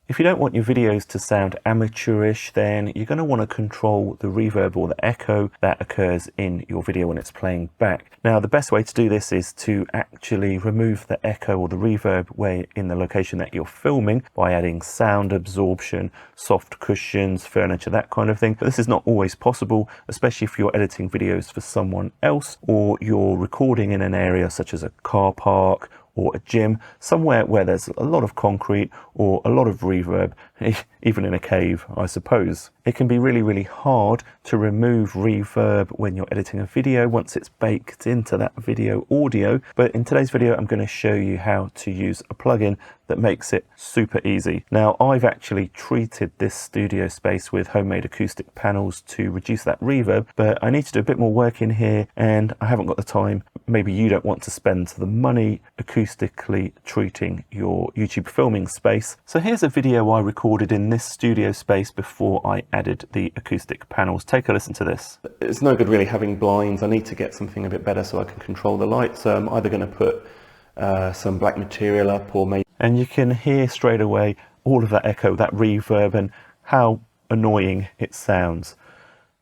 If you don't want your videos to sound amateurish, then you're going to want to control the reverb or the echo that occurs in your video when it's playing back. Now, the best way to do this is to actually remove the echo or the reverb where in the location that you're filming by adding sound absorption, soft cushions, furniture, that kind of thing. But this is not always possible, especially if you're editing videos for someone else or you're recording in an area such as a car park or a gym, somewhere where there's a lot of concrete or a lot of reverb, even in a cave, I suppose. It can be really, really hard to remove reverb when you're editing a video once it's baked into that video audio. But in today's video, I'm going to show you how to use a plugin that makes it super easy. Now, I've actually treated this studio space with homemade acoustic panels to reduce that reverb, but I need to do a bit more work in here and I haven't got the time. Maybe you don't want to spend the money acoustically treating your YouTube filming space. So here's a video I recorded in this studio space before I added the acoustic panels. Take a listen to this. It's no good really having blinds. I need to get something a bit better so I can control the light. So I'm either going to put some black material up or maybe... And you can hear straight away all of that echo, that reverb, and how annoying it sounds.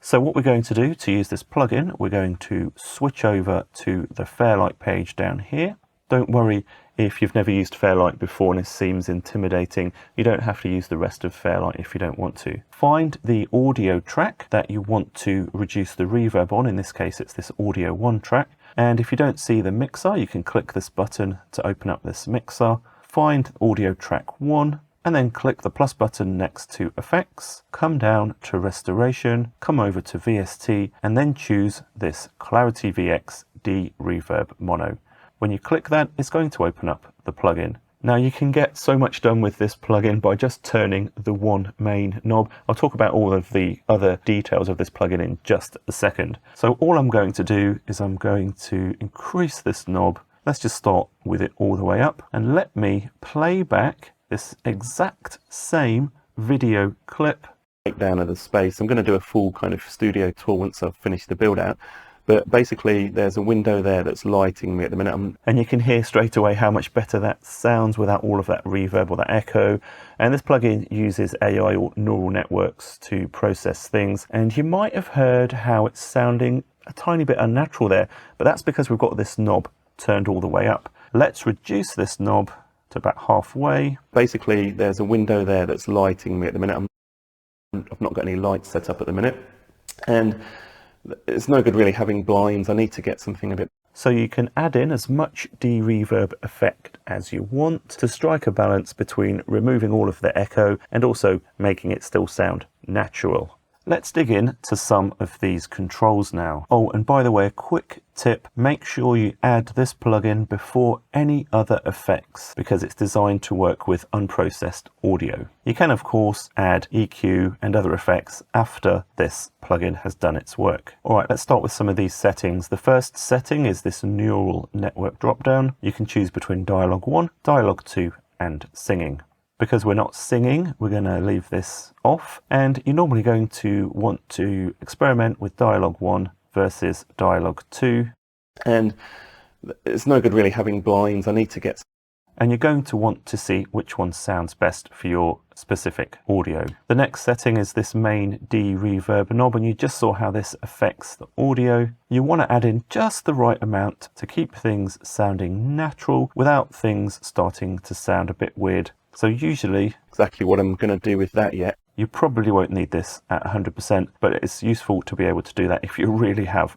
So what we're going to do to use this plugin, we're going to switch over to the Fairlight page down here. Don't worry if you've never used Fairlight before and it seems intimidating. You don't have to use the rest of Fairlight if you don't want to. Find the audio track that you want to reduce the reverb on. In this case, it's this Audio 1 track. And if you don't see the mixer, you can click this button to open up this mixer. Find audio track 1 and then click the plus button next to effects, come down to restoration, come over to VST and then choose this Clarity VX de-reverb mono. When you click that, it's going to open up the plugin. Now you can get so much done with this plugin by just turning the one main knob. I'll talk about all of the other details of this plugin in just a second. So all I'm going to do is I'm going to increase this knob. Let's just start with it all the way up and let me play back this exact same video clip. Breakdown of the space. I'm going to do a full kind of studio tour once I've finished the build out. But basically there's a window there that's lighting me at the minute. And you can hear straight away how much better that sounds without all of that reverb or that echo. And this plugin uses AI or neural networks to process things. And you might have heard how it's sounding a tiny bit unnatural there, but that's because we've got this knob turned all the way up. Let's reduce this knob to about halfway. Basically there's a window there that's lighting me at the minute. I've not got any lights set up at the minute. And it's no good really having blinds. I need to get something a bit... So you can add in as much de-reverb effect as you want to strike a balance between removing all of the echo and also making it still sound natural. Let's dig in to some of these controls now. Oh, and by the way, a quick tip, make sure you add this plugin before any other effects because it's designed to work with unprocessed audio. You can, of course, add EQ and other effects after this plugin has done its work. All right, let's start with some of these settings. The first setting is this neural network dropdown. You can choose between dialogue 1, dialogue 2, and singing. Because we're not singing, we're going to leave this off, and you're normally going to want to experiment with dialogue 1 versus dialogue 2. And it's no good really having blinds. I need to get... And you're going to want to see which one sounds best for your specific audio. The next setting is this main de-reverb knob, and you just saw how this affects the audio. You want to add in just the right amount to keep things sounding natural without things starting to sound a bit weird. So usually, exactly what I'm going to do with that yet. You probably won't need this at 100%, but it's useful to be able to do that if you really have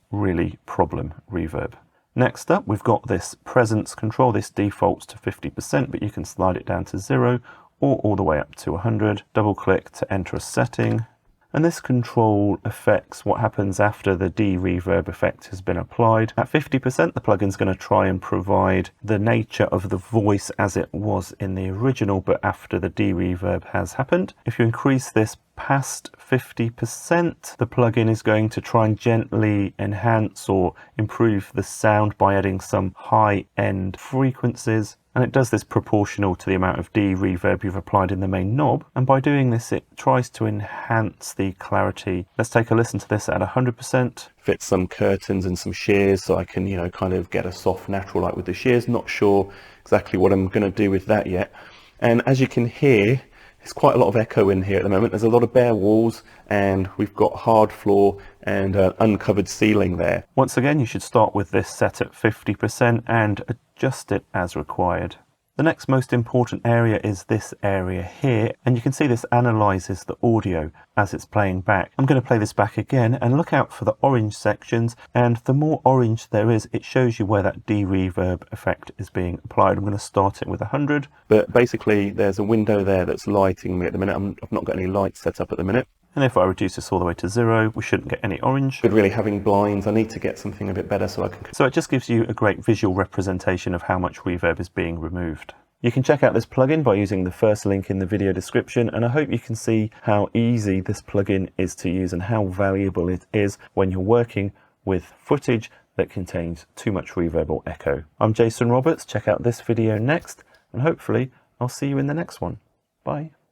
problem reverb. Next up, we've got this presence control. This defaults to 50%, but you can slide it down to 0 or all the way up to 100. Double click to enter a setting. And this control affects what happens after the de-reverb effect has been applied. At 50%, the plugin's going to try and provide the nature of the voice as it was in the original, but after the de-reverb has happened. If you increase this past 50%, the plugin is going to try and gently enhance or improve the sound by adding some high-end frequencies. And it does this proportional to the amount of de-reverb you've applied in the main knob. And by doing this, it tries to enhance the clarity. Let's take a listen to this at 100%. Fit some curtains and some shears so I can, you know, kind of get a soft natural light with the shears. Not sure exactly what I'm going to do with that yet. And as you can hear, It's quite a lot of echo in here at the moment. There's a lot of bare walls and we've got hard floor and uncovered ceiling there. Once again, you should start with this set at 50% and adjust it as required. The next most important area is this area here, and you can see this analyzes the audio as it's playing back. I'm going to play this back again and look out for the orange sections, and the more orange there is, it shows you where that de-reverb effect is being applied. I'm going to start it with 100, but basically there's a window there that's lighting me at the minute. I've not got any lights set up at the minute. And if I reduce this all the way to 0, we shouldn't get any orange. But really having blinds, I need to get something a bit better so I can... So it just gives you a great visual representation of how much reverb is being removed. You can check out this plugin by using the first link in the video description, and I hope you can see how easy this plugin is to use and how valuable it is when you're working with footage that contains too much reverb or echo. I'm Jason Roberts. Check out this video next, and hopefully I'll see you in the next one. Bye.